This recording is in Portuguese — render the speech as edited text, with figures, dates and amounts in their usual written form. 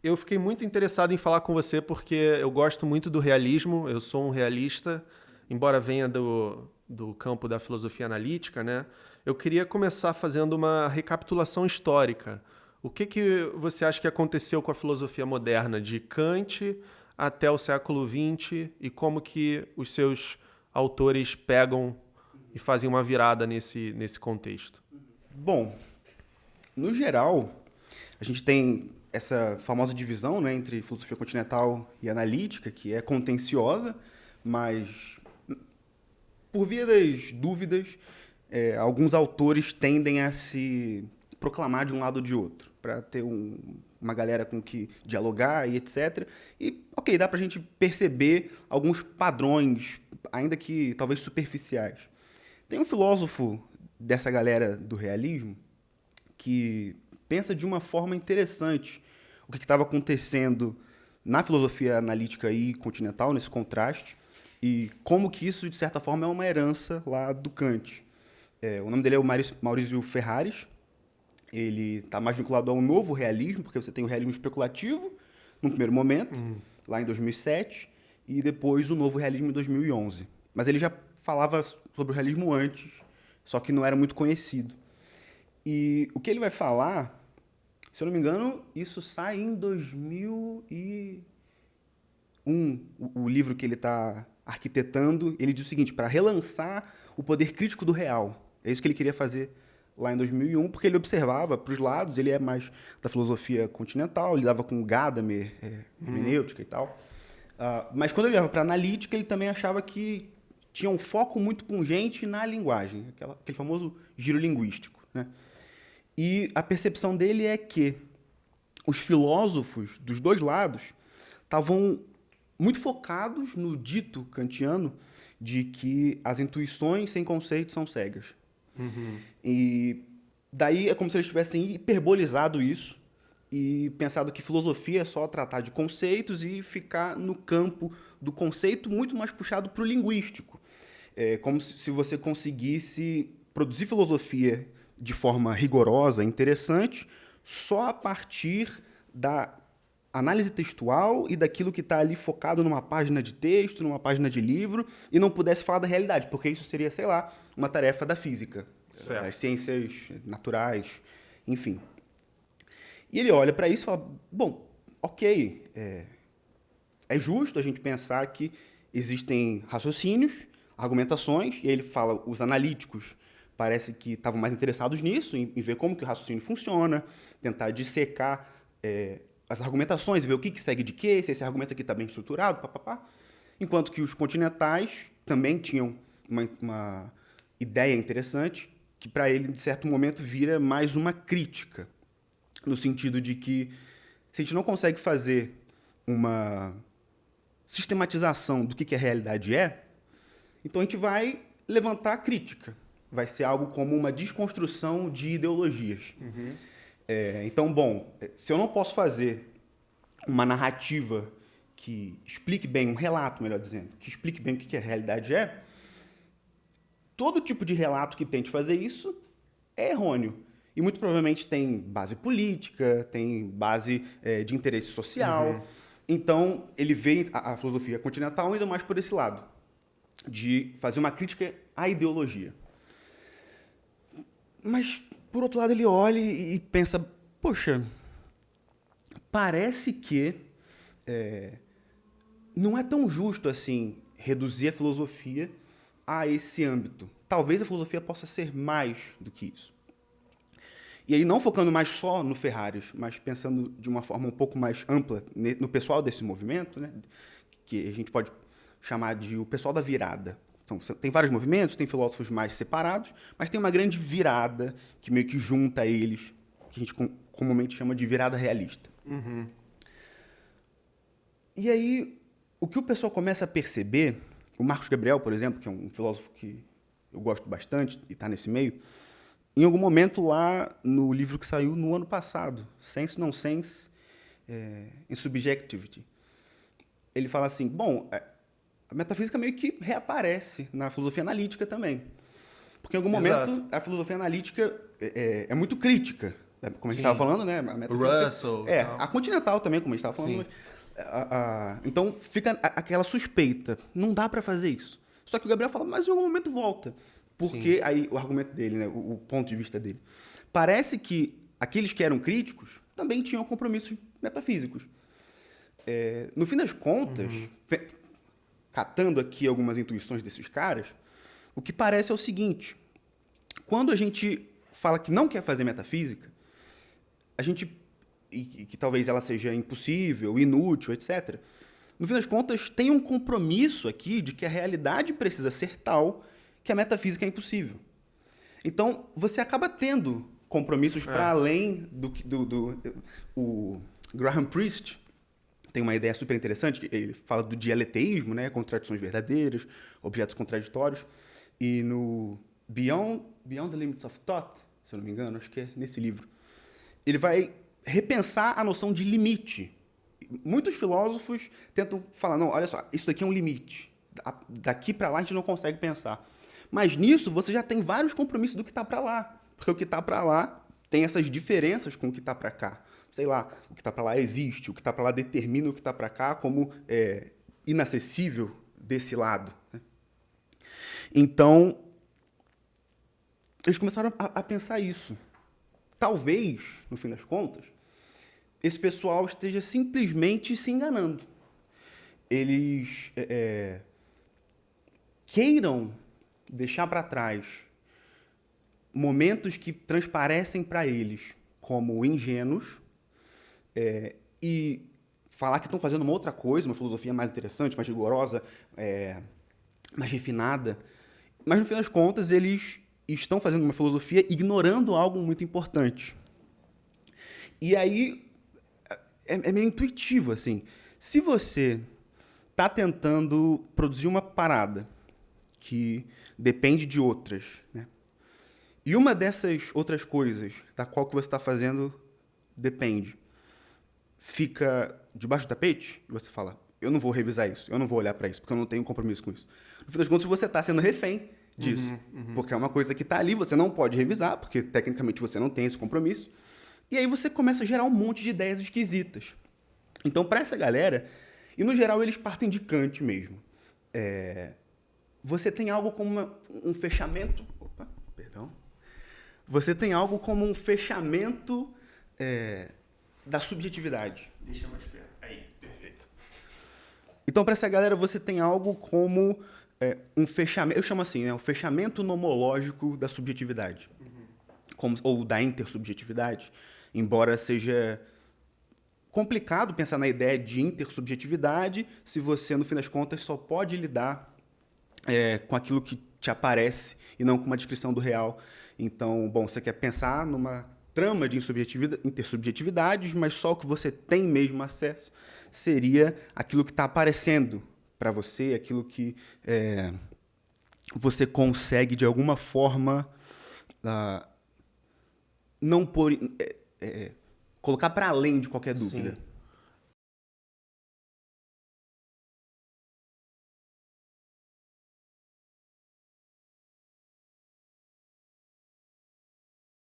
Eu fiquei muito interessado em falar com você porque eu gosto muito do realismo, eu sou um realista, embora venha do campo da filosofia analítica, né? Eu queria começar fazendo uma recapitulação histórica. O que você acha que aconteceu com a filosofia moderna, de Kant até o século XX, e como que os seus autores pegam e fazem uma virada nesse contexto? Bom, no geral, a gente tem essa famosa divisão, né, entre filosofia continental e analítica, que é contenciosa, mas por via das dúvidas, alguns autores tendem a se proclamar de um lado ou de outro, para ter uma galera com que dialogar e etc. E, ok, dá para a gente perceber alguns padrões, ainda que talvez superficiais. Tem um filósofo dessa galera do realismo que pensa de uma forma interessante o que estava acontecendo na filosofia analítica e continental, nesse contraste, e como que isso, de certa forma, é uma herança lá do Kant. O nome dele é o Maurício Ferraris. Ele está mais vinculado ao novo realismo, porque você tem o realismo especulativo, no primeiro momento, lá em 2007, e depois o novo realismo em 2011. Mas ele já falava sobre o realismo antes, só que não era muito conhecido. E o que ele vai falar, se eu não me engano, isso sai em 2001, o livro que ele está arquitetando. Ele diz o seguinte: para relançar o poder crítico do real. É isso que ele queria fazer lá em 2001, porque ele observava para os lados, ele é mais da filosofia continental, ele dava com Gadamer, hermenêutica e tal. Mas quando ele olhava para a analítica, ele também achava que tinha um foco muito pungente na linguagem, aquele famoso giro linguístico, né? E a percepção dele é que os filósofos dos dois lados estavam muito focados no dito kantiano de que as intuições sem conceito são cegas. E daí é como se eles tivessem hiperbolizado isso e pensado que filosofia é só tratar de conceitos e ficar no campo do conceito muito mais puxado para o linguístico. É como se você conseguisse produzir filosofia de forma rigorosa, interessante, só a partir da análise textual e daquilo que está ali focado numa página de texto, numa página de livro, e não pudesse falar da realidade, porque isso seria, sei lá, uma tarefa da física, das Certo. ciências naturais, enfim. E ele olha para isso e fala: bom, ok, é justo a gente pensar que existem raciocínios, argumentações, e ele fala, os analíticos parece que estavam mais interessados nisso, em ver como que o raciocínio funciona, tentar dissecar as argumentações, ver o que segue de quê, se esse argumento aqui está bem estruturado, papapá. Enquanto que os continentais também tinham uma ideia interessante, que para ele, de certo momento, vira mais uma crítica, no sentido de que se a gente não consegue fazer uma sistematização do que a realidade é, então a gente vai levantar a crítica. Vai ser algo como uma desconstrução de ideologias. Então, bom, se eu não posso fazer uma narrativa que explique bem, um relato, melhor dizendo, que explique bem o que a realidade é, todo tipo de relato que tente fazer isso é errôneo. E muito provavelmente tem base política, tem base de interesse social. Então, ele vê a filosofia continental ainda mais por esse lado, de fazer uma crítica à ideologia. Mas, por outro lado, ele olha e pensa: poxa, parece que não é tão justo assim reduzir a filosofia a esse âmbito. Talvez a filosofia possa ser mais do que isso. E aí, não focando mais só no Ferraris, mas pensando de uma forma um pouco mais ampla no pessoal desse movimento, né, que a gente pode chamar de o pessoal da virada. Então, tem vários movimentos, tem filósofos mais separados, mas tem uma grande virada que meio que junta eles, que a gente comumente chama de virada realista. E aí, o que o pessoal começa a perceber, o Marcos Gabriel, por exemplo, que é um filósofo que eu gosto bastante e está nesse meio, em algum momento lá no livro que saiu no ano passado, Sense Non Sense in Subjectivity, ele fala assim: bom, a metafísica meio que reaparece na filosofia analítica também. Porque em algum Exato. momento a filosofia analítica é muito crítica como a gente estava falando, né? A O metafísica, Russell. a continental também, como a gente estava falando. Então fica aquela suspeita. Não dá para fazer isso. Só que o Gabriel fala, mas em algum momento volta. Porque aí o argumento dele, né? O ponto de vista dele. Parece que aqueles que eram críticos também tinham compromissos metafísicos. No fim das contas, catando aqui algumas intuições desses caras, o que parece é o seguinte: quando a gente fala que não quer fazer metafísica, a gente, e que talvez ela seja impossível, inútil, etc., no fim das contas, tem um compromisso aqui de que a realidade precisa ser tal que a metafísica é impossível. Então, você acaba tendo compromissos para além o Graham Priest tem uma ideia super interessante, ele fala do dialeteísmo, né, contradições verdadeiras, objetos contraditórios, e no Beyond the Limits of Thought, se eu não me engano, acho que é nesse livro, ele vai repensar a noção de limite. Muitos filósofos tentam falar, não, olha só, isso daqui é um limite, daqui para lá a gente não consegue pensar. Mas nisso você já tem vários compromissos do que está para lá, porque o que está para lá tem essas diferenças com o que está para cá. Sei lá, o que está para lá existe, o que está para lá determina o que está para cá como inacessível desse lado. Né? Então, eles começaram a pensar isso. Talvez, no fim das contas, esse pessoal esteja simplesmente se enganando. Eles queiram deixar para trás momentos que transparecem para eles como ingênuos, e falar que estão fazendo uma outra coisa, uma filosofia mais interessante, mais rigorosa, mais refinada. Mas, no fim das contas, eles estão fazendo uma filosofia ignorando algo muito importante. E aí, é meio intuitivo, assim. Se você está tentando produzir uma parada que depende de outras, né? E uma dessas outras coisas da qual que você está fazendo depende, fica debaixo do tapete, e você fala, eu não vou revisar isso, eu não vou olhar para isso, porque eu não tenho compromisso com isso. No fim das contas, você está sendo refém disso, porque é uma coisa que está ali, você não pode revisar, porque tecnicamente você não tem esse compromisso, e aí você começa a gerar um monte de ideias esquisitas. Então, para essa galera, e no geral eles partem de Kant mesmo, você tem algo como um fechamento... Opa, perdão. Você tem algo como um fechamento da subjetividade. Deixa mais perto. Aí, perfeito. Então, para essa galera, você tem algo como um fechamento... Eu chamo assim, né? O fechamento nomológico da subjetividade. Ou da intersubjetividade. Embora seja complicado pensar na ideia de intersubjetividade se você, no fim das contas, só pode lidar com aquilo que te aparece e não com uma descrição do real. Então, bom, você quer pensar numa trama de intersubjetividades, mas só o que você tem mesmo acesso seria aquilo que está aparecendo para você, aquilo que você consegue, de alguma forma, não colocar para além de qualquer dúvida. Sim.